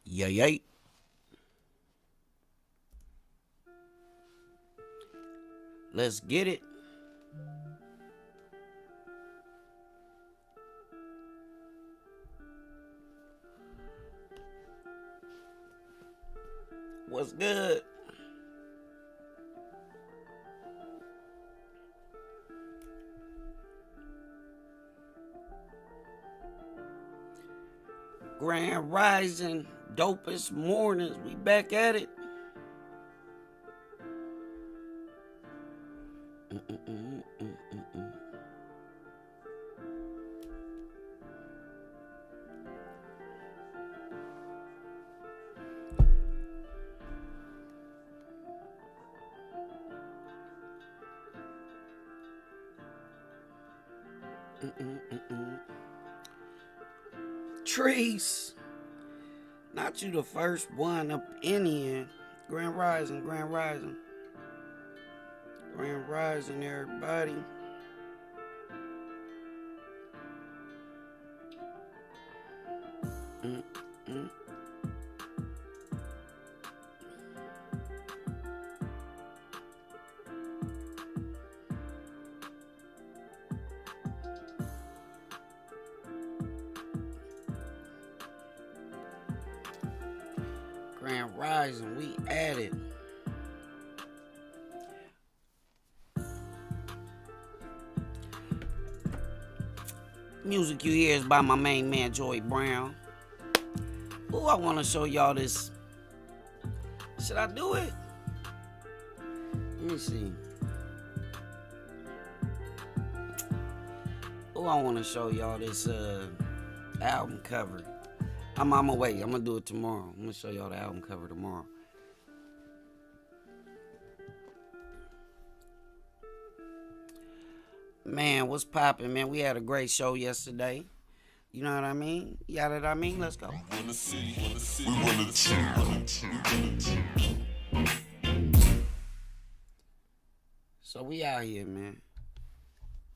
Yay, yay. Let's get it. What's good? Grand Rising, dopest mornings. We back at it. Trees. Not you the first one up in here. Grand Rising, Grand Rising. Grand Rising, everybody. Grand Rising, we at it. Music you hear is by my main man, Joy Brown. Oh, I want to show y'all this. Should I do it? Let me see. Oh, I want to show y'all this album cover. I'm on my way. I'm going to do it tomorrow. I'm going to show y'all the album cover tomorrow. Man, what's poppin', man? We had a great show yesterday. You know what I mean? You got what I mean? Let's go. So we out here, man.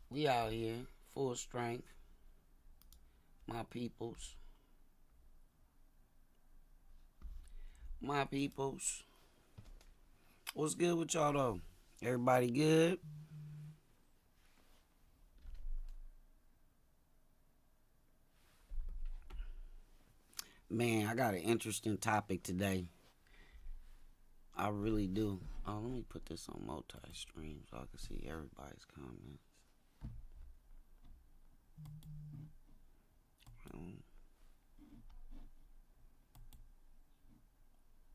We out here, full strength. My peoples. My peoples. What's good with y'all, though? Everybody good? Man, I got an interesting topic today. I really do. Oh, let me put this on multi-stream so I can see everybody's comments.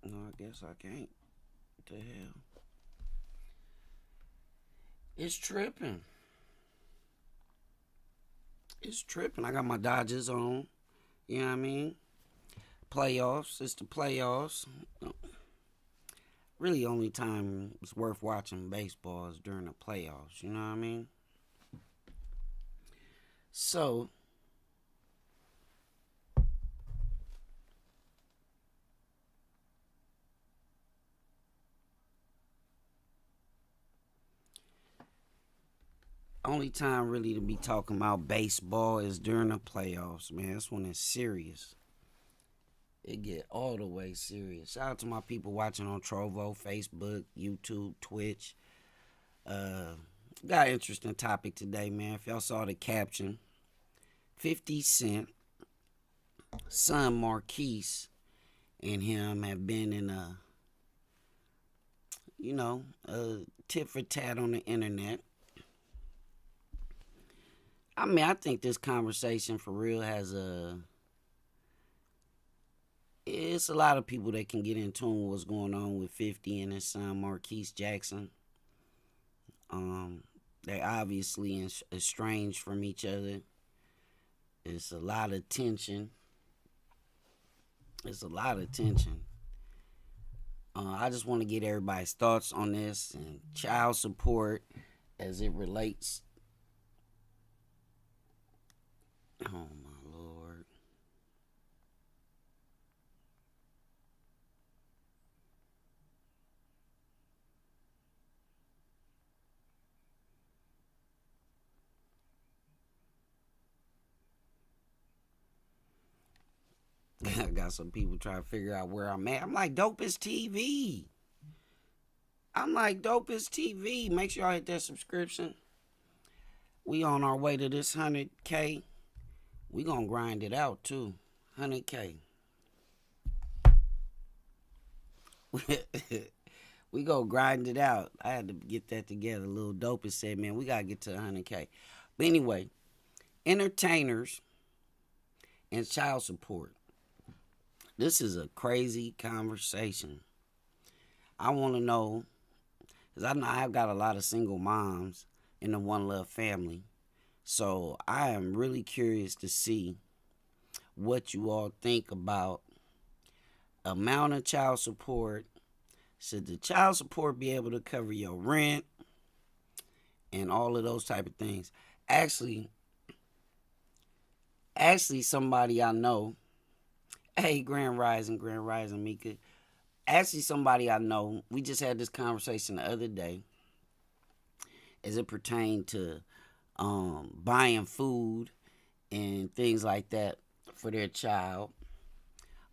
No, I guess I can't. What the hell? It's tripping. It's tripping. I got my Dodgers on. You know what I mean? Playoffs. It's the playoffs. Really, only time it's worth watching baseball is during the playoffs. You know what I mean? So, only time really to be talking about baseball is during the playoffs, man. That's when it's serious. It get all the way serious. Shout out to my people watching on Trovo, Facebook, YouTube, Twitch. Got an interesting topic today, man. If y'all saw the caption, 50 Cent, son Marquise, and him have been in a tit for tat on the internet. I mean, I think this conversation for real it's a lot of people that can get in tune with what's going on with 50 and his son Marquise Jackson. They're obviously estranged from each other. It's a lot of tension. I just want to get everybody's thoughts on this and child support as it relates. Oh, my Lord. I got some people trying to figure out where I'm at. I'm like, Dope is TV. Make sure y'all hit that subscription. We on our way to this 100K. We gonna grind it out too. 100K. We go grind it out. I had to get that together. Little Dope said, man, we gotta get to 100K. But anyway, entertainers and child support. This is a crazy conversation. I want to know, because I know I've got a lot of single moms in the One Love family. So I am really curious to see what you all think about amount of child support. Should the child support be able to cover your rent and all of those type of things? Actually, somebody I know, hey, Grand Rising, Mika. Actually, somebody I know, we just had this conversation the other day as it pertained to buying food and things like that for their child.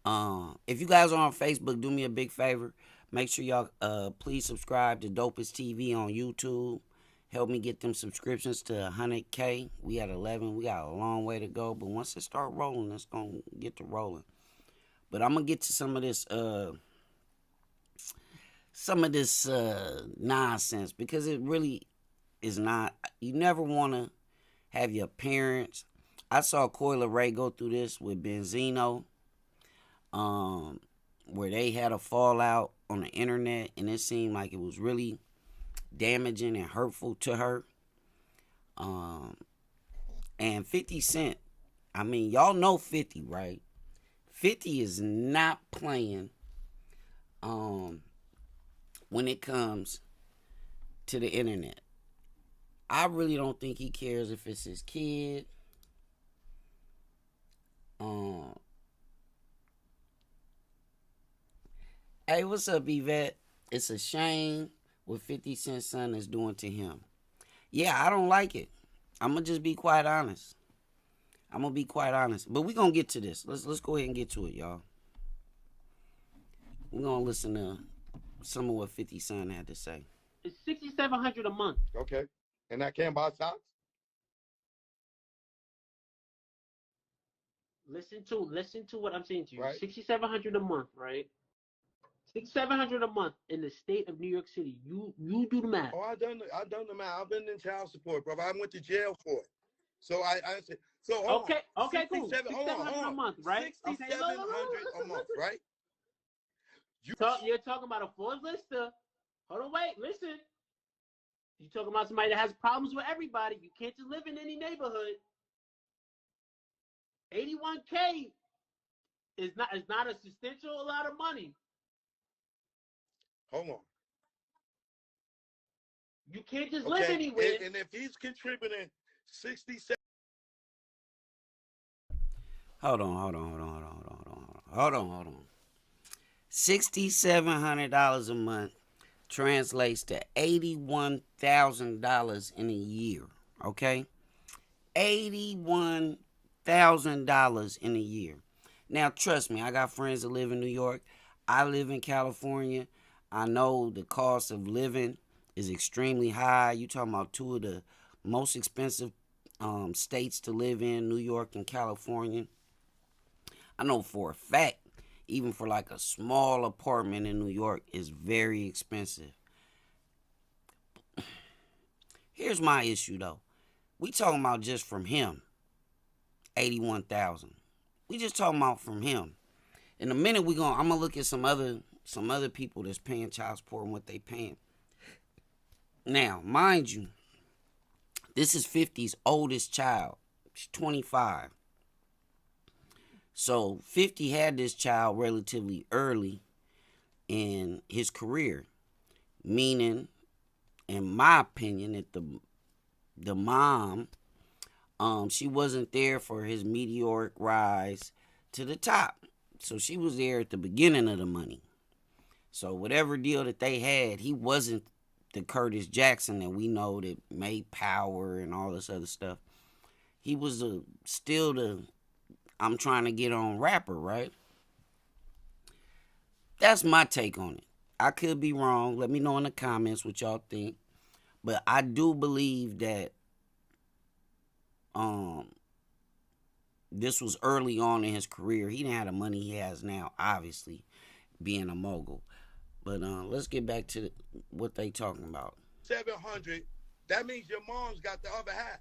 If you guys are on Facebook, do me a big favor. Make sure y'all please subscribe to Dopest TV on YouTube. Help me get them subscriptions to 100K. We at 11. We got a long way to go. But once it start rolling, it's going to get to rolling. But I'm going to get to some of this nonsense, because it really is not. You never want to have your parents. I saw Coyle Ray go through this with Benzino, where they had a fallout on the internet, and it seemed like it was really damaging and hurtful to her. And 50 Cent, I mean, y'all know 50, right? 50 is not playing when it comes to the internet. I really don't think he cares if it's his kid. Hey, what's up, Yvette? It's a shame what 50 Cent's son is doing to him. Yeah, I don't like it. I'm going to just be quite honest. But we're going to get to this. Let's go ahead and get to it, y'all. We're going to listen to some of what 50 Cent had to say. It's $6,700 a month. Okay. And I can't buy socks? Listen to what I'm saying to you. Right. $6,700 a month, right? $6,700 a month in the state of New York City. You do the math. Oh, I done the math. I've been in child support, bro. I went to jail for it. So I said, so okay, cool. $6,700 a month, right? $6,700 a month, right? You're talking about a Forbes lister. Hold on, wait, listen. You're talking about somebody that has problems with everybody. You can't just live in any neighborhood. $81K is not a substantial lot of money. Hold on. You can't just live anywhere. And if he's contributing 67. Hold on. $6,700 a month translates to $81,000 in a year. Okay? $81,000 in a year. Now, trust me, I got friends that live in New York. I live in California. I know the cost of living is extremely high. You talking about two of the most expensive states to live in, New York and California. I know for a fact, even for like a small apartment in New York, is very expensive. Here's my issue though. We talking about just from him, 81,000. We just talking about from him. In a minute I'm gonna look at some other people that's paying child support and what they paying. Now, mind you, this is 50's oldest child. She's 25. So 50 had this child relatively early in his career, meaning, in my opinion, that the mom, she wasn't there for his meteoric rise to the top. So she was there at the beginning of the money. So whatever deal that they had, he wasn't the Curtis Jackson that we know that made Power and all this other stuff. He was still the I'm trying to get on rapper, right? That's my take on it. I could be wrong. Let me know in the comments what y'all think. But I do believe that this was early on in his career. He didn't have the money he has now, obviously, being a mogul. But let's get back to what they talking about. 700. That means your mom's got the other half.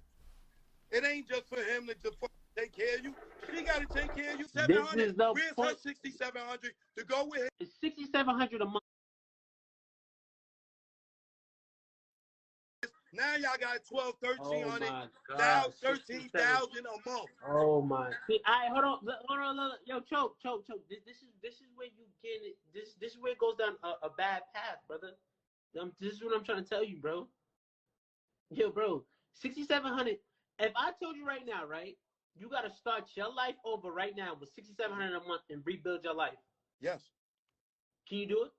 It ain't just for him to take care of you. She got to take care of you. 700. This is the Where's point. her 6,700 to go with him? It's 6,700 a month. Now y'all got 12, 1,300, Oh 13,000 a month. Oh my! See, hold on, yo, choke. This is where you get it. This is where it goes down a bad path, brother. This is what I'm trying to tell you, bro. Yo, bro, 6,700. If I told you right now, right, you got to start your life over right now with 6,700 a month and rebuild your life. Yes. Can you do it?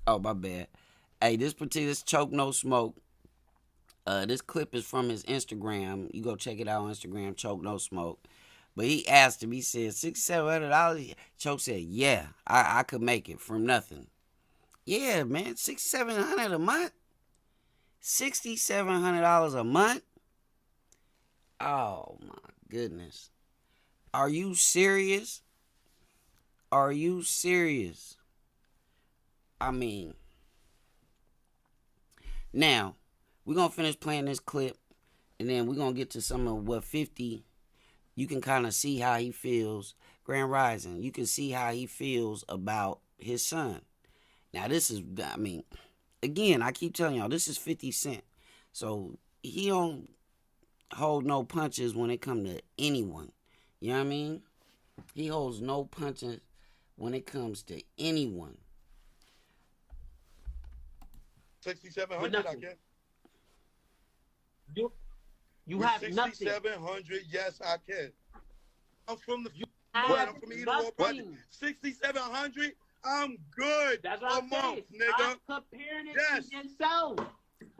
Oh, my bad. Hey, this particular Choke No Smoke. This clip is from his Instagram. You go check it out on Instagram, Choke No Smoke. But he asked him, he said, $6,700? Choke said, yeah, I could make it from nothing. Yeah, man, $6,700 a month? $6,700 a month? Oh, my goodness. Are you serious? Are you serious? I mean, now, we're going to finish playing this clip, and then we're going to get to some of what 50, you can kind of see how he feels. Grand Rising, you can see how he feels about his son. Now, this is, I mean, again, I keep telling y'all, this is 50 Cent. So, he don't hold no punches when it comes to anyone. You know what I mean? He holds no punches when it comes to anyone. 6,700, I guess. You have nothing. 6,700, yes, I can. I'm from the I'm from either one budget. 6,700, I'm good. That's what I'm saying. Nigga. I'm comparing it to yourself.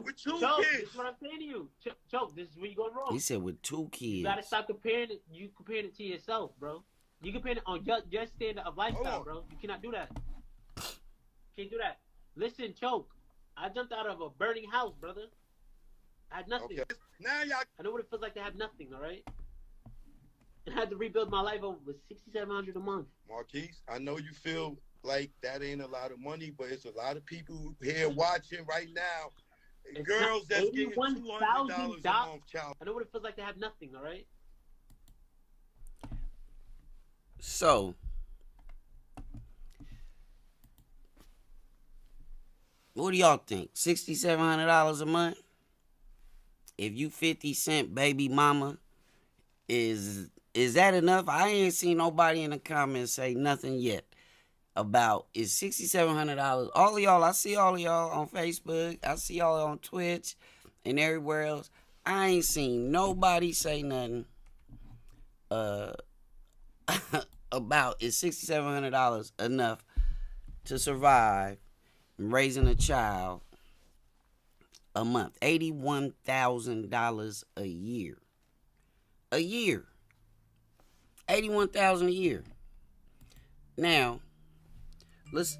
With two Choke, kids. this is what I'm saying to you. Choke, this is where you're going wrong. He said with 2 kids. You gotta stop comparing it. You comparing it to yourself, bro. You comparing it on your standard of lifestyle, bro. You cannot do that. Can't do that. Listen, Choke. I jumped out of a burning house, brother. I had nothing. Okay. Now y'all. I know what it feels like to have nothing, all right? And I had to rebuild my life over with 6,700 a month. Marquise, I know you feel like that ain't a lot of money, but it's a lot of people here watching right now. It's girls that's getting $200 a month, child. I know what it feels like to have nothing, all right? So, what do y'all think? $6,700 a month? If you 50 Cent baby mama, is that enough? I ain't seen nobody in the comments say nothing yet about is $6,700. All of y'all, I see all of y'all on Facebook. I see y'all on Twitch and everywhere else. I ain't seen nobody say nothing about is $6,700 enough to survive raising a child a month. $81,000 a year. A year. $81,000 a year. Now, let's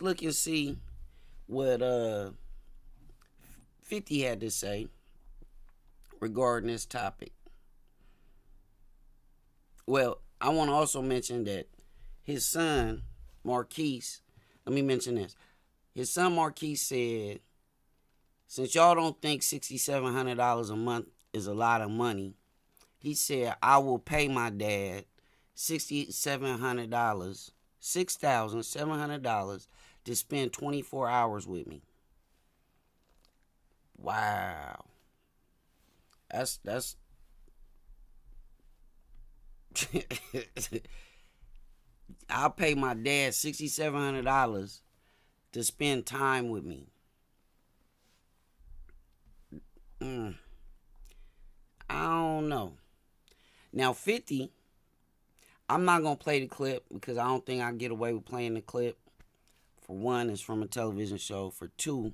look and see what 50 had to say regarding this topic. Well, I want to also mention that his son, Marquise, let me mention this. His son, Marquise, said, since y'all don't think $6,700 a month is a lot of money, he said, I will pay my dad $6,700 to spend 24 hours with me. Wow. That's I'll pay my dad $6,700 to spend time with me. I don't know. Now 50, I'm not going to play the clip because I don't think I can get away with playing the clip. For one, it's from a television show. For two,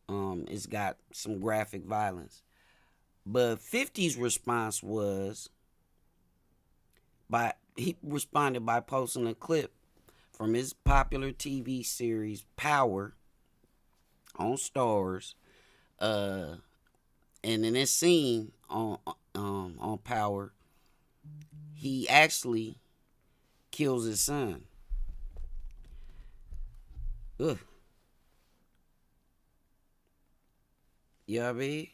it's got some graphic violence. But 50's response was, he responded by posting a clip from his popular TV series Power on Stars. And in this scene on Power, he actually kills his son. Ugh. You know what I mean?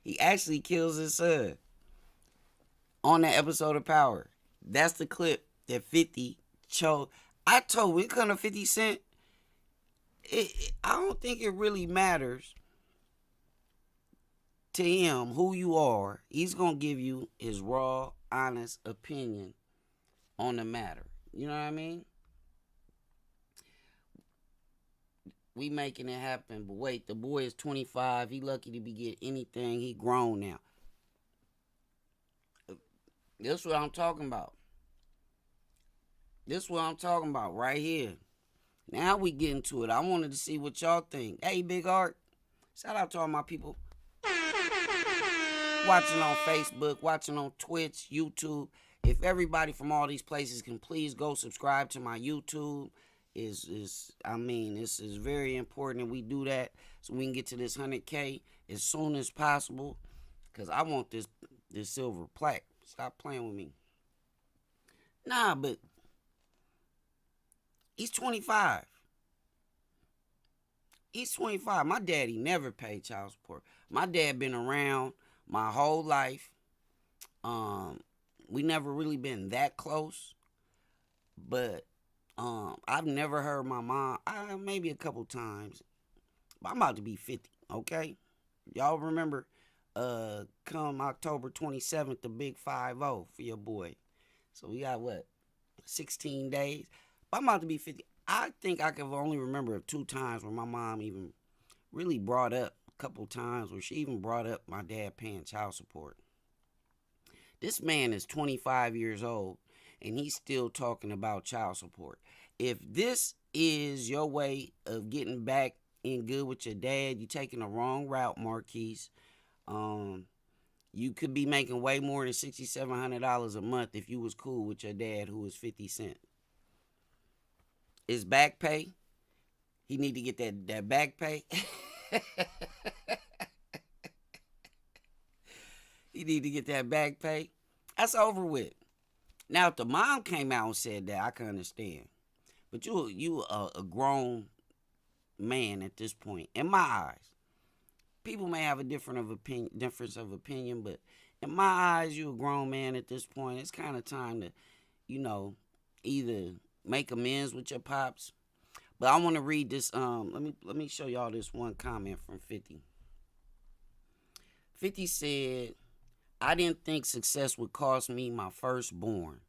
He actually kills his son on that episode of Power. That's the clip that 50 chose. I told when it comes to 50 Cent, I don't think it really matters to him who you are. He's going to give you his raw, honest opinion on the matter. You know what I mean? We making it happen, but wait, the boy is 25. He lucky to be get anything. He grown now. This is what I'm talking about. This is what I'm talking about right here. Now we get into it. I wanted to see what y'all think. Hey, Big Art. Shout out to all my people watching on Facebook, watching on Twitch, YouTube. If everybody from all these places can please go subscribe to my YouTube. This is very important that we do that so we can get to this 100K as soon as possible. Because I want this silver plaque. Stop playing with me. Nah, but he's 25. He's 25. My daddy never paid child support. My dad been around my whole life. We never really been that close. But I've never heard my mom, maybe a couple times. But I'm about to be 50, okay? Y'all remember come October 27th, the big 5-0 for your boy. So we got, 16 days? But I'm about to be 50. I think I can only remember 2 times where my mom even really brought up, a couple times where she even brought up my dad paying child support. This man is 25 years old, and he's still talking about child support. If this is your way of getting back in good with your dad, you're taking the wrong route, Marquise. You could be making way more than $6,700 a month if you was cool with your dad who was 50 Cent. Is back pay? He need to get that back pay. He need to get that back pay. That's over with. Now, if the mom came out and said that, I can understand. But you a grown man at this point, in my eyes. People may have a difference of opinion, but in my eyes, you a grown man at this point. It's kind of time to, either make amends with your pops. But I want to read this. Let me show y'all this one comment from 50. 50 said, I didn't think success would cost me my firstborn,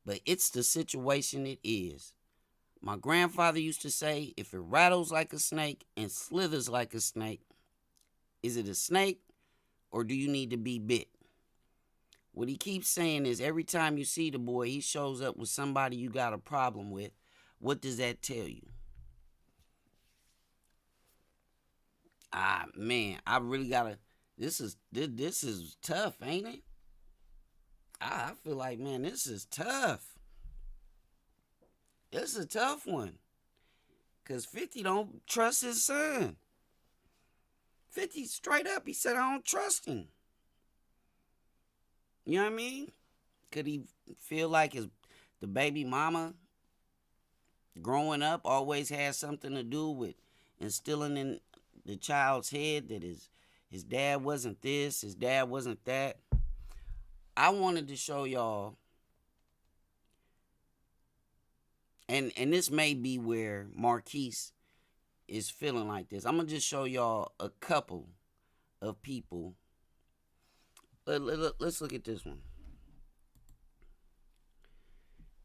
but it's the situation it is. My grandfather used to say, if it rattles like a snake and slithers like a snake, is it a snake or do you need to be bit? What he keeps saying is every time you see the boy, he shows up with somebody you got a problem with. What does that tell you? Man, I really gotta. This is tough, ain't it? I feel like, man, this is tough. This is a tough one. Because 50 don't trust his son. 50 straight up, he said, I don't trust him. You know what I mean? Could he feel like the baby mama growing up always has something to do with instilling in the child's head that his dad wasn't this, his dad wasn't that? I wanted to show y'all, and this may be where Marquise is feeling like this. I'm going to just show y'all a couple of people. Let's look at this one.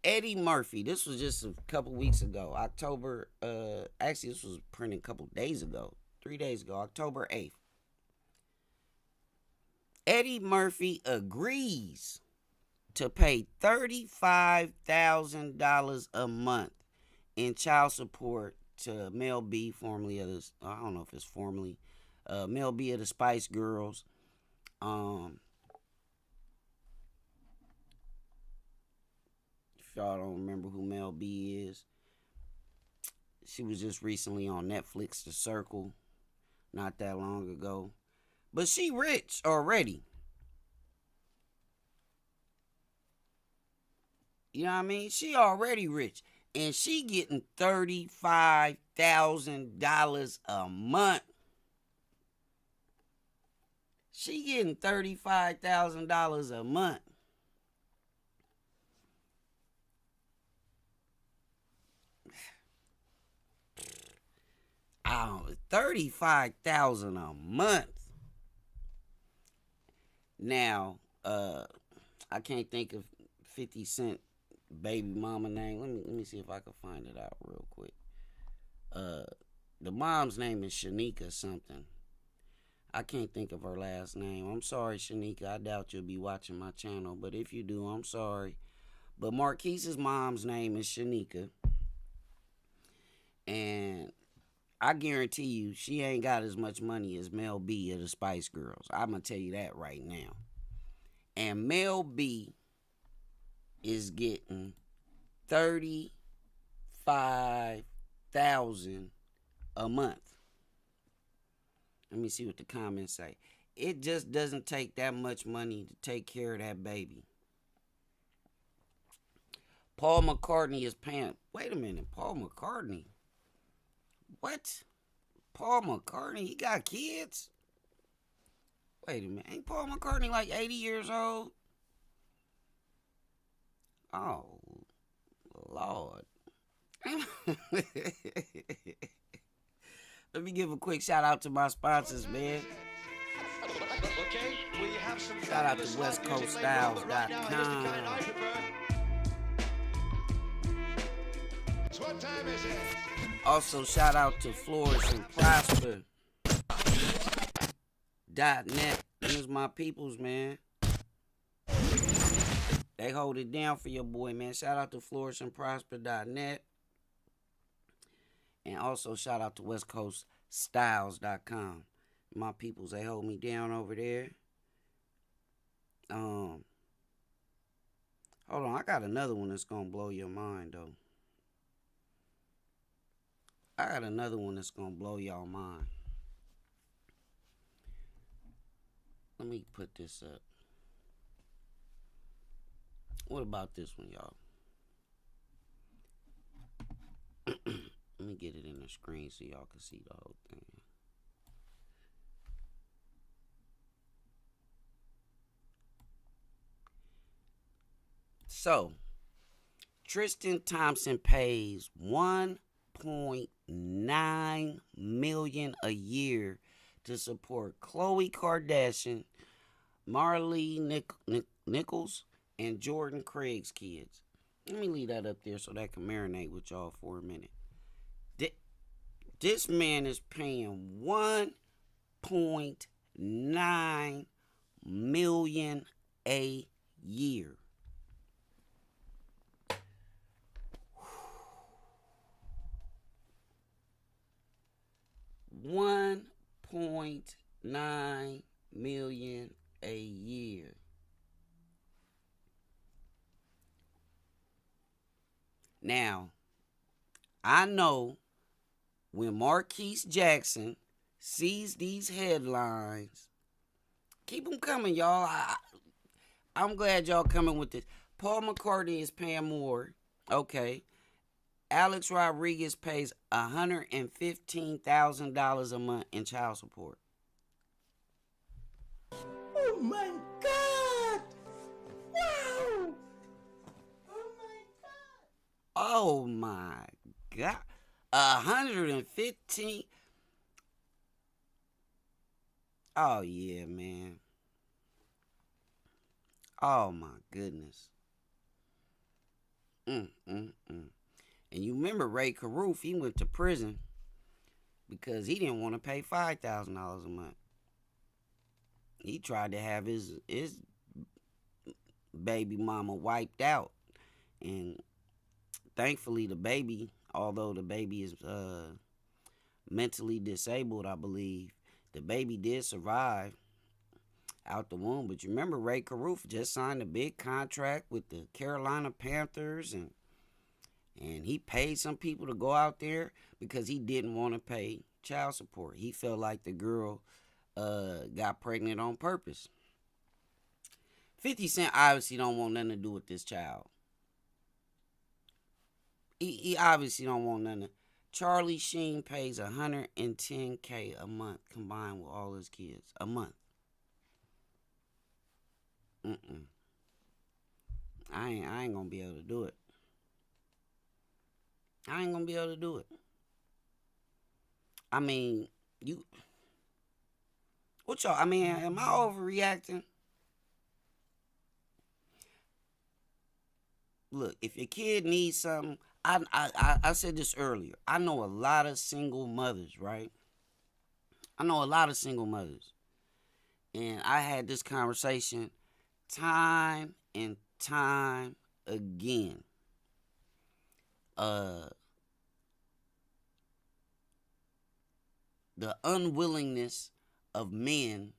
Eddie Murphy. This was just a couple weeks ago. Actually, this was printed a couple days ago. 3 days ago. October 8th. Eddie Murphy agrees to pay $35,000 a month in child support to Mel B, formerly of the, I don't know if it's formerly, Mel B of the Spice Girls. If y'all don't remember who Mel B is, she was just recently on Netflix, The Circle, not that long ago. But she rich already. You know what I mean? She already rich. And she getting $35,000 a month. She getting $35,000 a month. $35,000 a month. Now, I can't think of 50 Cent baby mama name. Let me see if I can find it out real quick. The mom's name is Shanika something. I can't think of her last name. I'm sorry, Shanika. I doubt you'll be watching my channel, but if you do, I'm sorry. But Marquise's mom's name is Shanika. And I guarantee you, she ain't got as much money as Mel B of the Spice Girls. I'm going to tell you that right now. And Mel B is getting $35,000 a month. Let me see what the comments say. It just doesn't take that much money to take care of that baby. Paul McCartney is paying. Wait a minute, Paul McCartney? What? Paul McCartney? He got kids? Wait a minute. Ain't Paul McCartney like 80 years old? Oh, Lord. Let me give a quick shout out to my sponsors, man. Okay, we have some shout out to westcoaststyles.com. What time is it? Also, shout out to Flourish and Prosper. .net. These my peoples, man. They hold it down for your boy, man. Shout out to flourishandprosper.net. And also shout out to westcoaststyles.com. My peoples, they hold me down over there. Hold on, I got another one that's gonna blow your mind, though. I got another one that's gonna blow y'all mind. Let me put this up. What about this one, y'all? Let me get it in the screen so y'all can see the whole thing. So, Tristan Thompson pays $1.9 million a year to support Khloe Kardashian, Marley Nichols, and Jordan Craig's kids. Let me leave that up there so that can marinate with y'all for a minute. This man is paying $1.9 million a year. $1.9 million a year. Now, I know when Marquise Jackson sees these headlines, keep them coming, y'all. I'm glad y'all coming with this. Paul McCartney is paying more. Okay. Alex Rodriguez pays $115,000 a month in child support. Oh my God! Wow! Oh my God. 115. Oh yeah, man. Oh my goodness. And you remember Ray Caruth, he went to prison because he didn't want to pay $5,000 a month. He tried to have his baby mama wiped out. And thankfully, the baby, although the baby is mentally disabled, I believe, the baby did survive out the womb. But you remember Ray Caruth just signed a big contract with the Carolina Panthers, and he paid some people to go out there because he didn't want to pay child support. He felt like the girl got pregnant on purpose. 50 Cent obviously don't want nothing to do with this child. He obviously don't want nothing. Charlie Sheen pays $110K a month combined with all his kids. A month. I ain't gonna be able to do it. I ain't gonna be able to do it. I mean, what y'all, am I overreacting? Look, if your kid needs something, I said this earlier. I know a lot of single mothers, right? I know a lot of single mothers. And I had this conversation time and time again. The unwillingness of men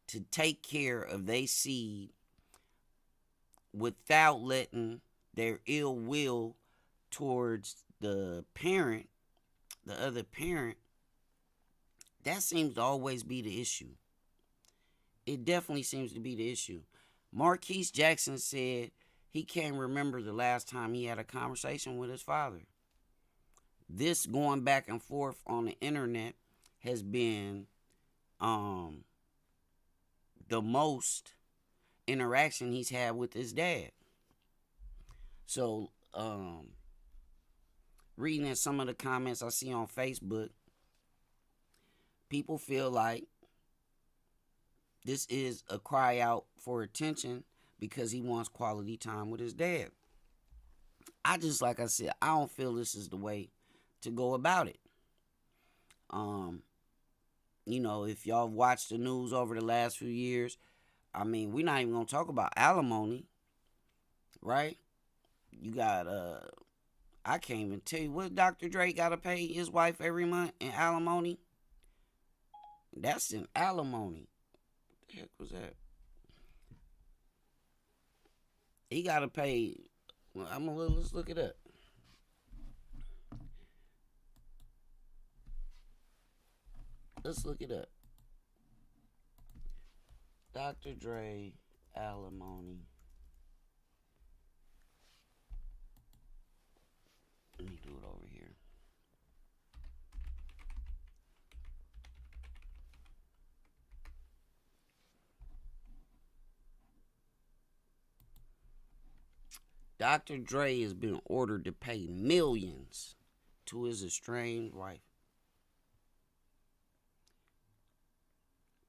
to take care of their seed without letting their ill will towards the parent, the other parent, that seems to always be the issue. It definitely seems to be the issue. Marquise Jackson said he can't remember the last time he had a conversation with his father. This going back and forth on the internet has been the most interaction he's had with his dad. So, reading at some of the comments I see on Facebook, people feel like this is a cry out for attention because he wants quality time with his dad. Like I said, I don't feel this is the way to go about it. If y'all watched the news over the last few years, we're not even going to talk about alimony, right? You got, I can't even tell you what Dr. Dre got to pay his wife every month in alimony. That's in alimony. What the heck was that? He got to pay, let's look it up. Let's look it up. Dr. Dre, alimony. Let me do it over here. Dr. Dre has been ordered to pay millions to his estranged wife.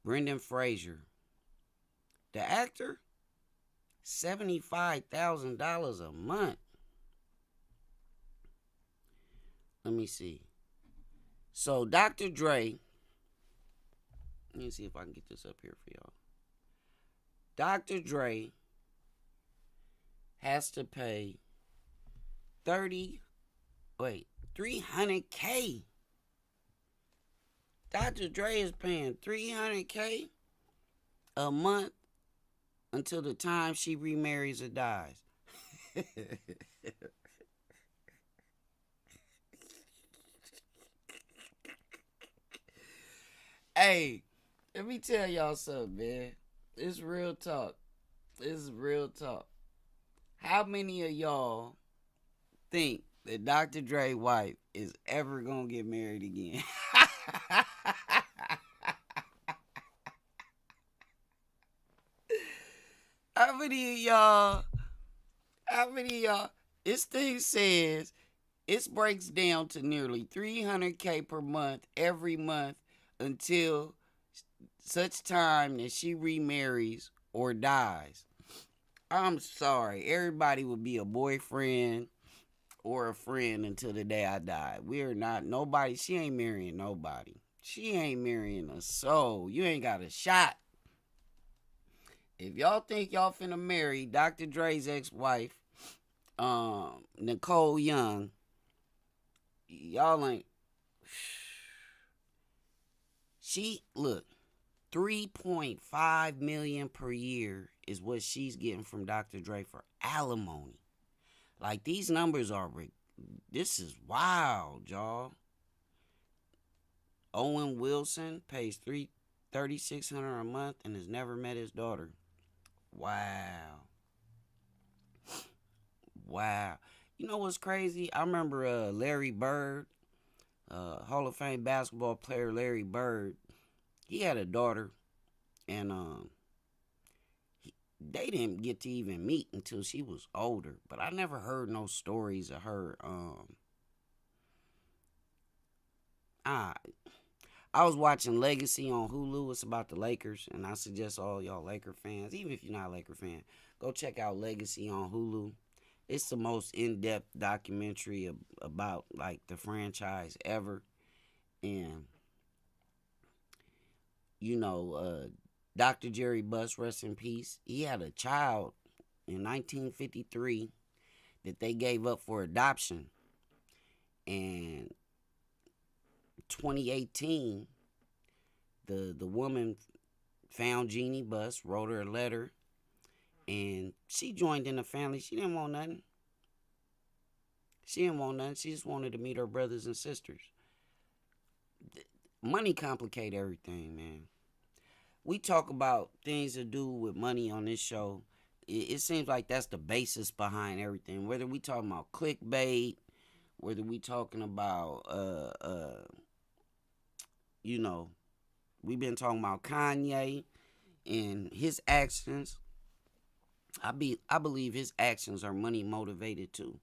Brendan Fraser, the actor, $75,000 a month. Let me see. So Dr. Dre, let me see if I can get this up here for y'all. Dr. Dre has to pay $300K. Dr. Dre is paying $300K a month until the time she remarries or dies. Hey, let me tell y'all something, man. It's real talk. This is real talk. How many of y'all think that Dr. Dre's wife is ever gonna get married again? How many of y'all? This thing says it breaks down to nearly $300K per month every month until such time that she remarries or dies. I'm sorry. Everybody would be a boyfriend or a friend until the day I die. We're not nobody. She ain't marrying nobody. She ain't marrying a soul. You ain't got a shot If y'all think y'all finna marry Dr. Dre's ex-wife, Nicole Young, y'all ain't. She look, 3.5 million per year is what she's getting from Dr. Dre for alimony. Like, these numbers are, this is wild, y'all. Owen Wilson pays $3,600 a month and has never met his daughter. Wow. Wow. You know what's crazy? I remember Larry Bird, Hall of Fame basketball player Larry Bird. He had a daughter, and they didn't get to even meet until she was older. But I never heard no stories of her. I was watching Legacy on Hulu. It's about the Lakers, and I suggest all y'all Laker fans, even if you're not a Laker fan, go check out Legacy on Hulu. It's the most in-depth documentary about like the franchise ever. And you know, Dr. Jerry Buss, rest in peace. He had a child in 1953 that they gave up for adoption. And 2018, the woman found Jeannie Buss, wrote her a letter, and she joined in the family. She didn't want nothing. She didn't want nothing. She just wanted to meet her brothers and sisters. Money complicate everything, man. We talk about things to do with money on this show. It seems like that's the basis behind everything. Whether we talking about clickbait, whether we talking about, you know, we've been talking about Kanye and his actions. I believe his actions are money motivated too.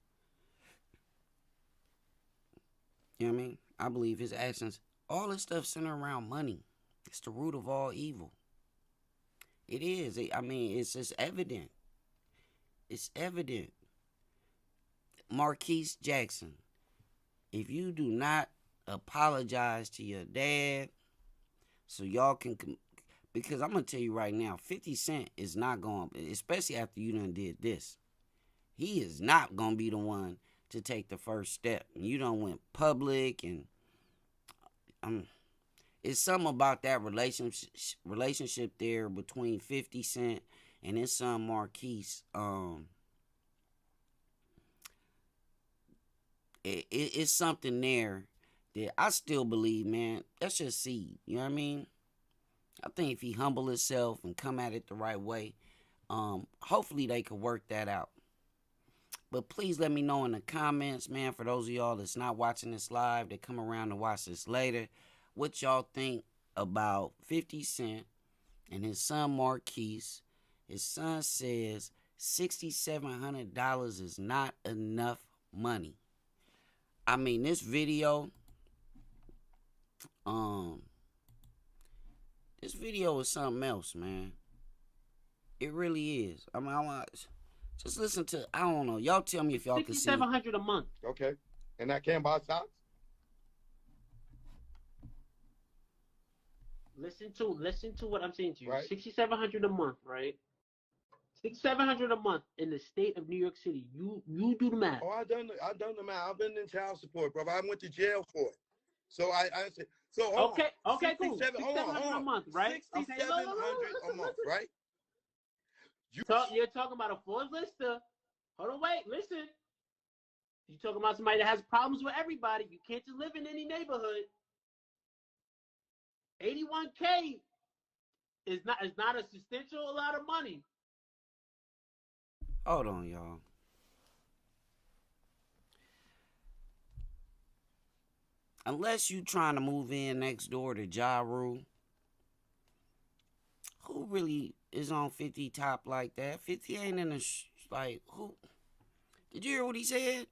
You know what I mean? I believe his actions, all this stuff centered around money. It's the root of all evil. It is. I mean, it's just evident. It's evident. Marquise Jackson, if you do not apologize to your dad so y'all can, because I'm going to tell you right now, 50 Cent is not going, especially after you done did this, he is not going to be the one to take the first step. You done went public, and it's something about that relationship there between 50 Cent and his son Marquise. It's something there that I still believe, man. That's just seed. You know what I mean? I think if he humble himself and come at it the right way, hopefully they could work that out. But please let me know in the comments, man, for those of y'all that's not watching this live, that come around to watch this later, what y'all think about 50 Cent and his son Marquise. His son says $6,700 is not enough money. I mean, this video, is something else, man. It really is. I mean, I want just listen to. I don't know. Y'all tell me if y'all can see. $6,700 a month. Okay, and I can't buy socks. Listen to what I'm saying to you. Right. $6,700 a month, right? $6,700 a month in the state of New York City. You do the math. Oh, I done the math. I've been in child support, bro. I went to jail for it. So I said, so hold on. Okay, cool. $6,700 a month, right? $6,700 a month, right? You're talking about a Forbes lister. Hold on, wait, listen. You're talking about somebody that has problems with everybody. You can't just live in any neighborhood. $81K is not a substantial lot of money. Hold on, y'all. Unless you trying to move in next door to Ja Rule, who really is on 50 top like that? 50 ain't in the like who? Did you hear what he said?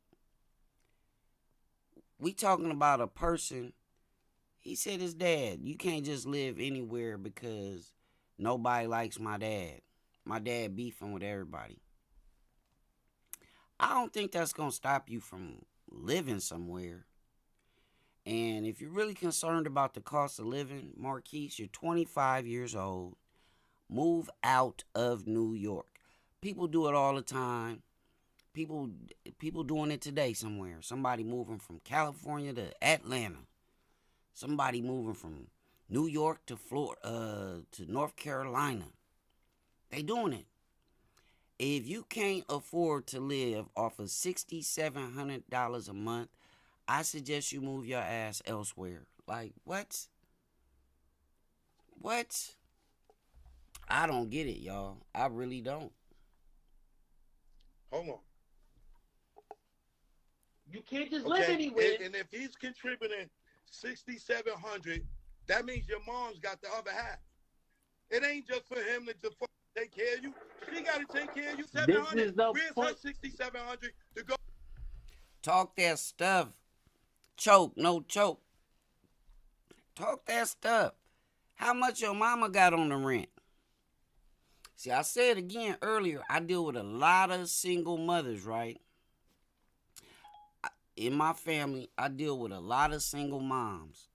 We talking about a person. He said his dad. You can't just live anywhere because nobody likes my dad. My dad beefing with everybody. I don't think that's gonna stop you from living somewhere. And if you're really concerned about the cost of living, Marquise, you're 25 years old. Move out of New York. People do it all the time. People doing it today somewhere. Somebody moving from California to Atlanta. Somebody moving from New York to Florida, to North Carolina. They doing it. If you can't afford to live off of $6,700 a month, I suggest you move your ass elsewhere. Like, what? What? I don't get it, y'all. I really don't. Hold on. You can't just live anywhere. And if he's contributing $6,700, that means your mom's got the other half. It ain't just for him to take care of you. She got to take care of you. $700. Where's her $6,700 to go? Talk that stuff. Choke, no choke. Talk that stuff. How much your mama got on the rent? See, I said again earlier, I deal with a lot of single mothers, right? In my family, I deal with a lot of single moms.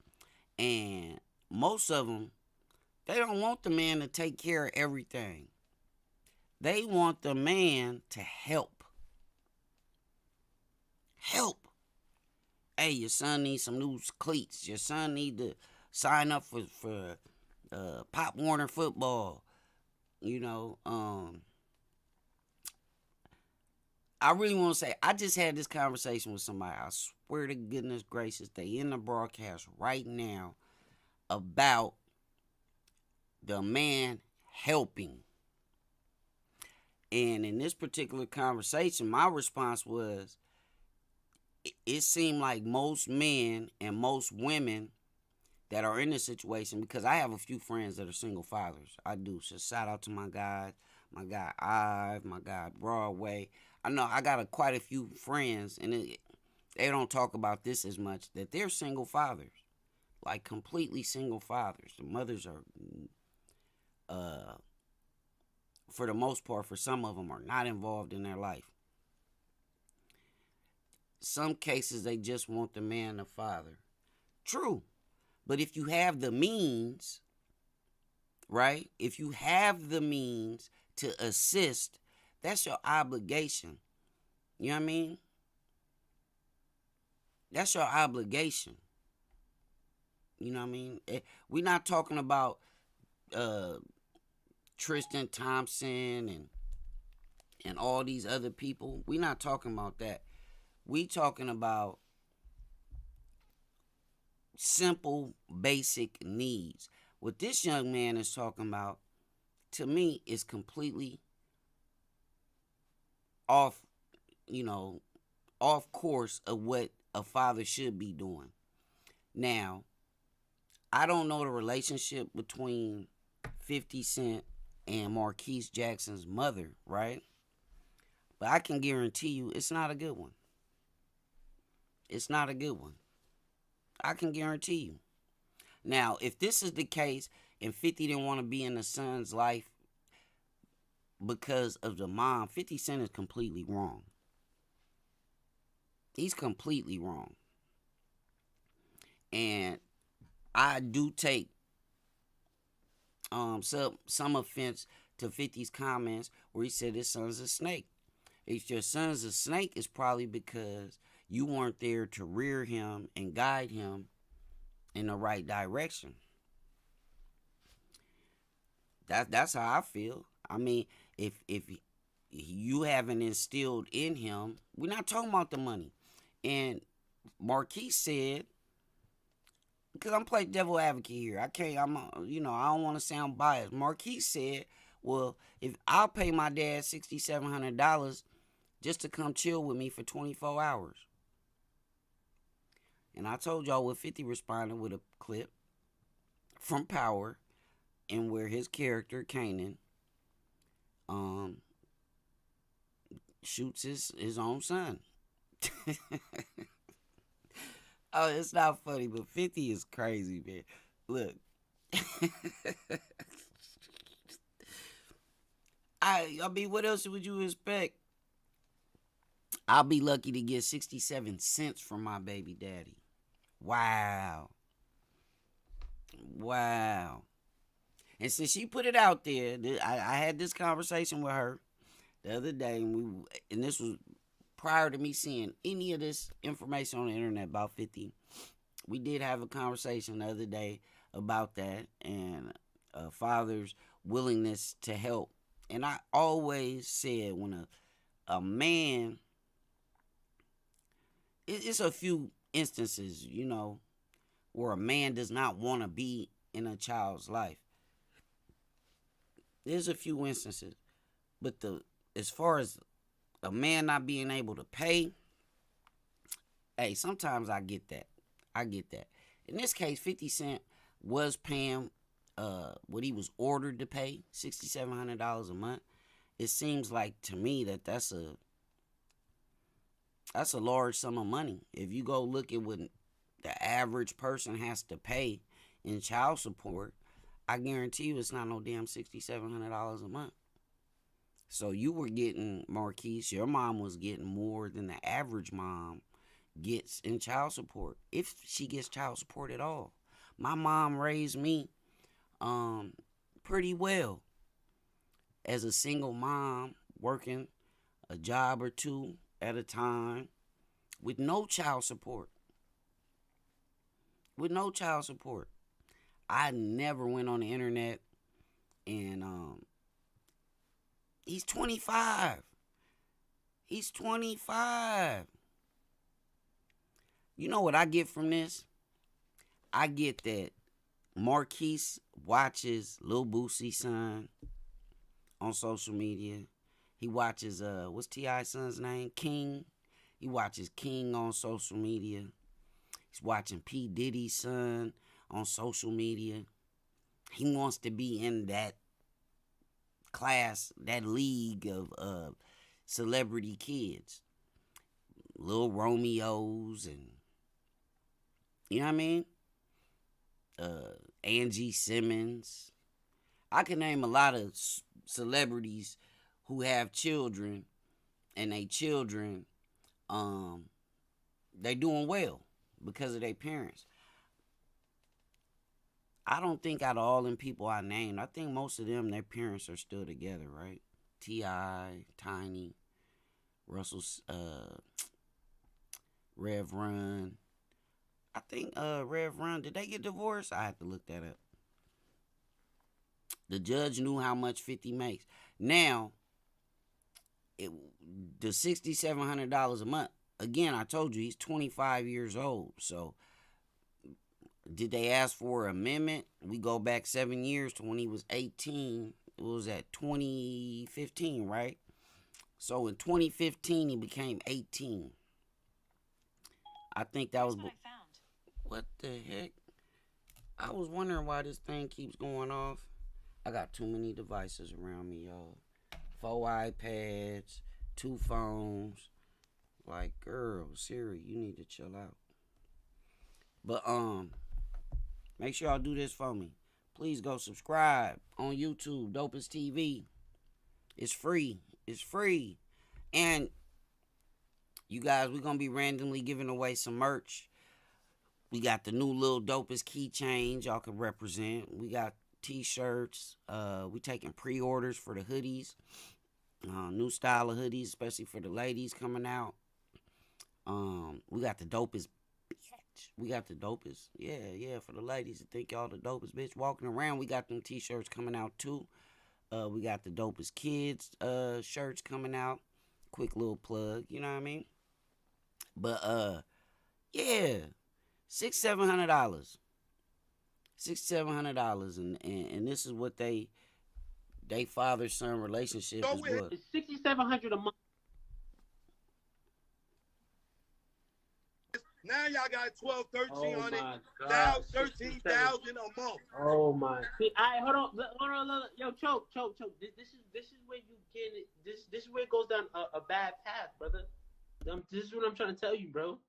And most of them, they don't want the man to take care of everything. They want the man to help. Help. Hey, your son needs some new cleats. Your son need to sign up for Pop Warner football. You know, I really want to say, I just had this conversation with somebody. I swear to goodness gracious, they in the broadcast right now about the man helping. And in this particular conversation, my response was, it seemed like most men and most women that are in this situation, because I have a few friends that are single fathers. I do. So shout out to my guy Ive, my guy Broadway. I know I got quite a few friends, and they don't talk about this as much, that they're single fathers. Like completely single fathers. The mothers are, for the most part, for some of them, are not involved in their life. Some cases, they just want the man to father. True. But if you have the means, right? If you have the means to assist, that's your obligation. You know what I mean? That's your obligation. You know what I mean? We're not talking about Tristan Thompson and all these other people. We're not talking about that. We talking about simple, basic needs. What this young man is talking about, to me, is completely off course of what a father should be doing. Now, I don't know the relationship between 50 Cent and Marquise Jackson's mother, right? But I can guarantee you it's not a good one. It's not a good one. I can guarantee you. Now, if this is the case and 50 didn't want to be in the son's life because of the mom, 50 Cent is completely wrong. He's completely wrong. And I do take some offense to 50's comments where he said his son's a snake. If your son's a snake, it's probably because you weren't there to rear him and guide him in the right direction. That's how I feel. I mean, if you haven't instilled in him, we're not talking about the money. And Marquise said, because I'm playing devil advocate here, I don't want to sound biased. Marquise said, well, if I'll pay my dad $6,700 just to come chill with me for 24 hours. And I told y'all what 50 responded with a clip from Power, and where his character, Kanan, shoots his own son. Oh, it's not funny, but 50 is crazy, man. Look. I mean, what else would you expect? I'll be lucky to get 67 cents from my baby daddy. Wow. And since she put it out there, I had this conversation with her the other day, and this was prior to me seeing any of this information on the internet about 50. We did have a conversation the other day about that and a father's willingness to help. And I always said when a man, it's a few instances, where a man does not want to be in a child's life. There's a few instances, but as far as a man not being able to pay, hey, sometimes I get that. In this case, 50 Cent was paying what he was ordered to pay, $6,700 a month. It seems like to me that's a large sum of money. If you go look at what the average person has to pay in child support, I guarantee you it's not no damn $6,700 a month. So you were getting, Marquise, your mom was getting more than the average mom gets in child support, if she gets child support at all. My mom raised me pretty well as a single mom, working a job or two at a time with no child support. I never went on the internet and he's 25. You know what I get from this? I get that Marquise watches Lil Boosie's son on social media. He watches, what's T.I.'s son's name? King. He watches King on social media. He's watching P. Diddy's son on social media. He wants to be in that class, that league of celebrity kids. Lil Romeos and, you know what I mean? Angie Simmons. I can name a lot of celebrities who have children, and they children, they doing well because of their parents. I don't think out of all them people I named, I think most of them, their parents are still together, right? T.I., Tiny, Russell, Rev Run. I think Rev Run, did they get divorced? I have to look that up. The judge knew how much 50 makes. Now, the $6,700 a month, again, I told you, he's 25 years old. So, did they ask for an amendment? We go back 7 years to when he was 18. It was at 2015, right? So, in 2015, he became 18. I think that was... what I found. What the heck? I was wondering why this thing keeps going off. I got too many devices around me, y'all. 4 iPads, 2 phones. Like, girl, Siri, you need to chill out. But, make sure y'all do this for me. Please go subscribe on YouTube, Dopest TV. It's free. And, you guys, we're going to be randomly giving away some merch. We got the new little Dopest keychains y'all can represent. We got t-shirts. We taking pre-orders for the hoodies. New style of hoodies, especially for the ladies coming out. We got the dopest bitch. Yeah, for the ladies that think y'all the dopest bitch walking around. We got them t-shirts coming out too. We got the dopest kids shirts coming out. Quick little plug, you know what I mean? But yeah, $600-700. $600-700, and this is what they father-son relationship is what. It's $6,700 a month. Now y'all got 12, 1300, 13,000 a month. Oh my! See, hold on, yo, choke. This is where you get it. This is where it goes down a bad path, brother. This is what I'm trying to tell you, bro.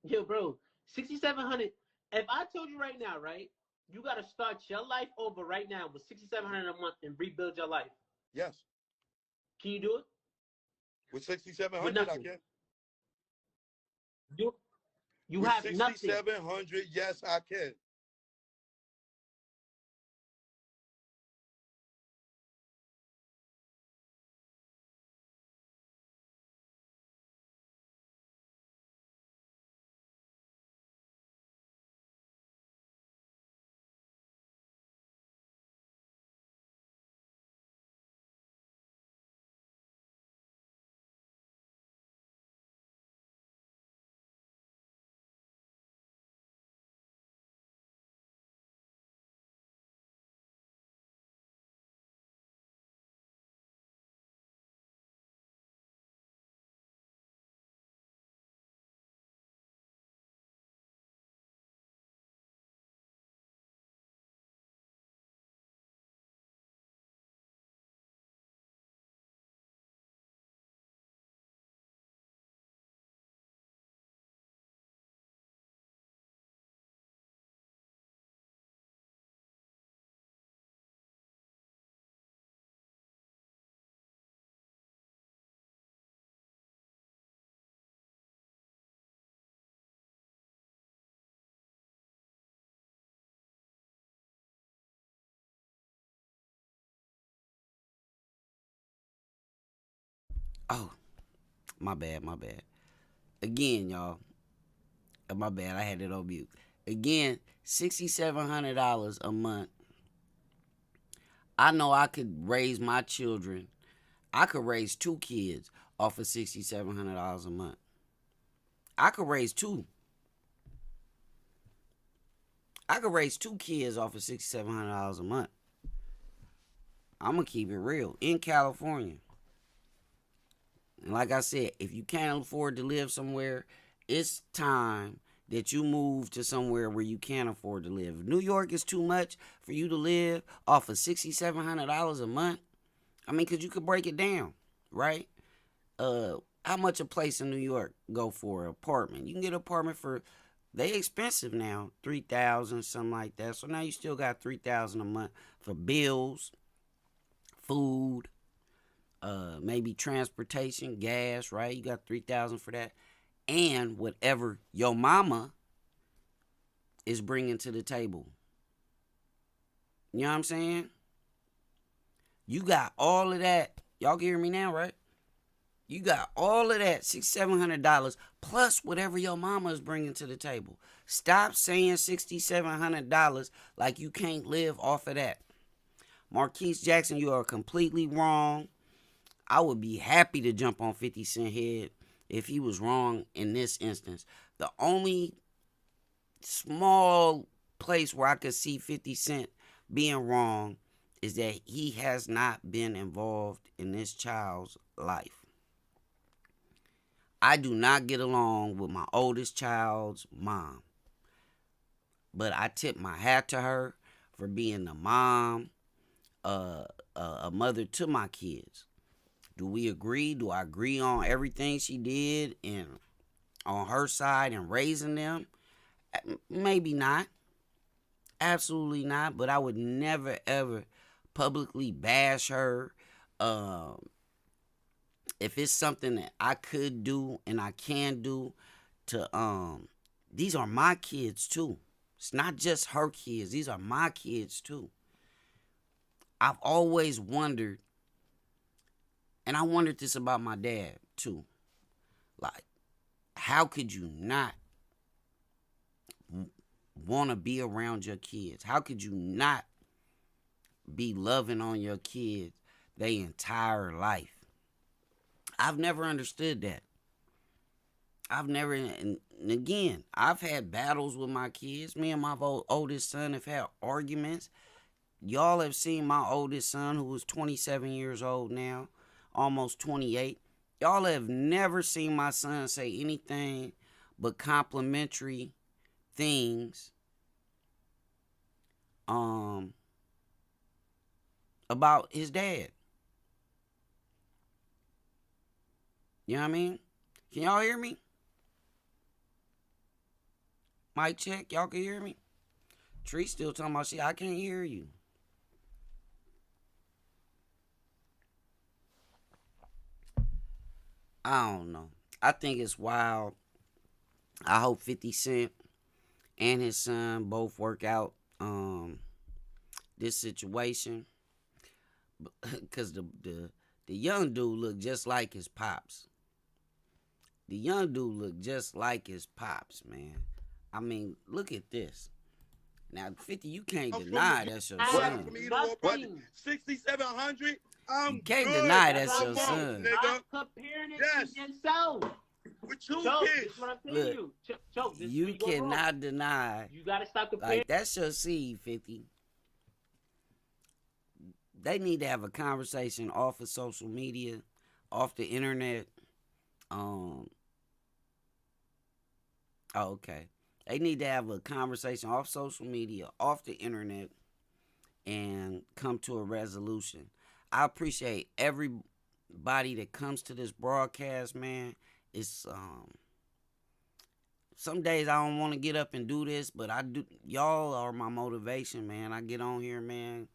Yo, bro, $6,700. If I told you right now, right, you got to start your life over right now with $6,700 a month and rebuild your life. Yes. Can you do it? With $6,700, I can. You with have nothing. $6,700, yes, I can. Oh, my bad. Again, y'all. My bad, I had it on mute. Again, $6,700 a month. I know I could raise my children. I could raise 2 kids off of $6,700 a month. I could raise 2. I could raise 2 kids off of $6,700 a month. I'm going to keep it real. In California. And like I said, if you can't afford to live somewhere, it's time that you move to somewhere where you can't afford to live. If New York is too much for you to live off of $6,700 a month, I mean, because you could break it down, right? How much a place in New York go for an apartment? You can get an apartment for, they expensive now, $3,000, something like that. So now you still got $3,000 a month for bills, food, maybe transportation, gas, right? You got $3,000 for that. And whatever your mama is bringing to the table. You know what I'm saying? You got all of that. Y'all can hear me now, right? You got all of that, $600-700, plus whatever your mama is bringing to the table. Stop saying $600-700 like you can't live off of that. Marquise Jackson, you are completely wrong. I would be happy to jump on 50 Cent head if he was wrong in this instance. The only small place where I could see 50 Cent being wrong is that he has not been involved in this child's life. I do not get along with my oldest child's mom. But I tip my hat to her for being a mom, a mother to my kids. Do we agree? Do I agree on everything she did and on her side in raising them? Maybe not. Absolutely not. But I would never, ever publicly bash her. If it's something that I could do and I can do to, these are my kids too. It's not just her kids. These are my kids too. I've always wondered, and I wondered this about my dad too. Like, how could you not want to be around your kids? How could you not be loving on your kids their entire life? I've never understood that. And again, I've had battles with my kids. Me and my oldest son have had arguments. Y'all have seen my oldest son, who is 27 years old now, almost 28. Y'all have never seen my son say anything but complimentary things about his dad. You know what I mean? Can y'all hear me? Mic check. Y'all can hear me? Tree still talking about shit. I can't hear you. I don't know. I think it's wild. I hope 50 Cent and his son both work out this situation. Because the young dude looked just like his pops. The young dude looked just like his pops, man. I mean, look at this. Now, 50, you can't deny that's your son. $6,700. You can't deny that's your son. I'm comparing it to yourself. With 2 Choke, kids. this is what I'm telling Look, you. Choke, this you is where you go cannot wrong. deny. You gotta stop comparing. Like, that's your seed, 50. They need to have a conversation off of social media, off the internet. Okay. They need to have a conversation off social media, off the internet, and come to a resolution. I appreciate everybody that comes to this broadcast, man. It's some days I don't want to get up and do this, but I do. Y'all are my motivation, man. I get on here, man,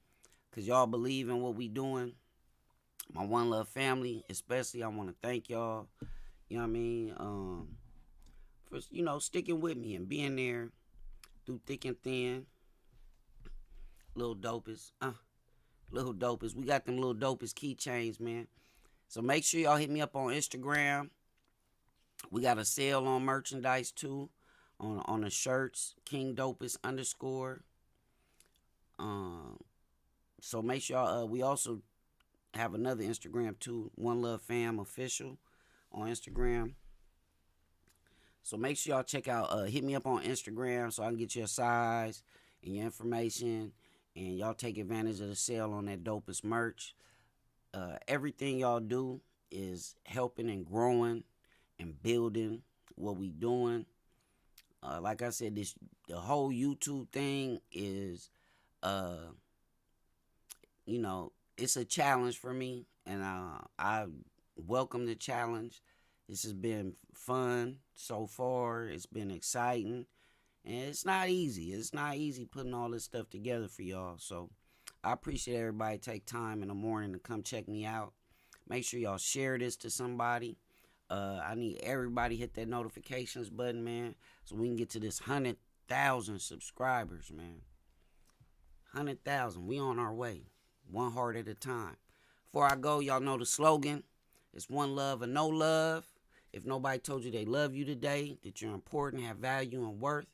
because y'all believe in what we doing. My One Love family, especially, I want to thank y'all. You know what I mean? For, sticking with me and being there through thick and thin. Little dopest. We got them little dopest keychains, man. So make sure y'all hit me up on Instagram. We got a sale on merchandise too, on the shirts, King Dopest _. So make sure y'all, we also have another Instagram too, One Love Fam Official on Instagram. So make sure y'all check out, hit me up on Instagram so I can get your size and your information, and y'all take advantage of the sale on that Dopest merch. Everything y'all do is helping and growing and building what we doing. Like I said, the whole YouTube thing is, it's a challenge for me, and I welcome the challenge. This has been fun so far. It's been exciting, and it's not easy. It's not easy putting all this stuff together for y'all. So I appreciate everybody take time in the morning to come check me out. Make sure y'all share this to somebody. I need everybody hit that notifications button, man, so we can get to this 100,000 subscribers, man. 100,000. We on our way. One heart at a time. Before I go, y'all know the slogan. It's one love and no love. If nobody told you they love you today, that you're important, have value and worth,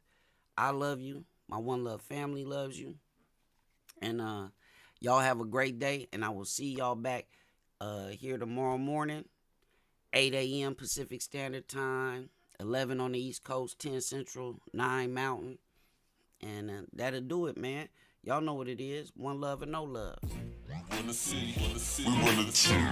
I love you. My One Love family loves you. And y'all have a great day, and I will see y'all back here tomorrow morning, 8 a.m. Pacific Standard Time, 11 on the East Coast, 10 Central, 9 Mountain. And that'll do it, man. Y'all know what it is. One love and no love. We run the city. We run the team.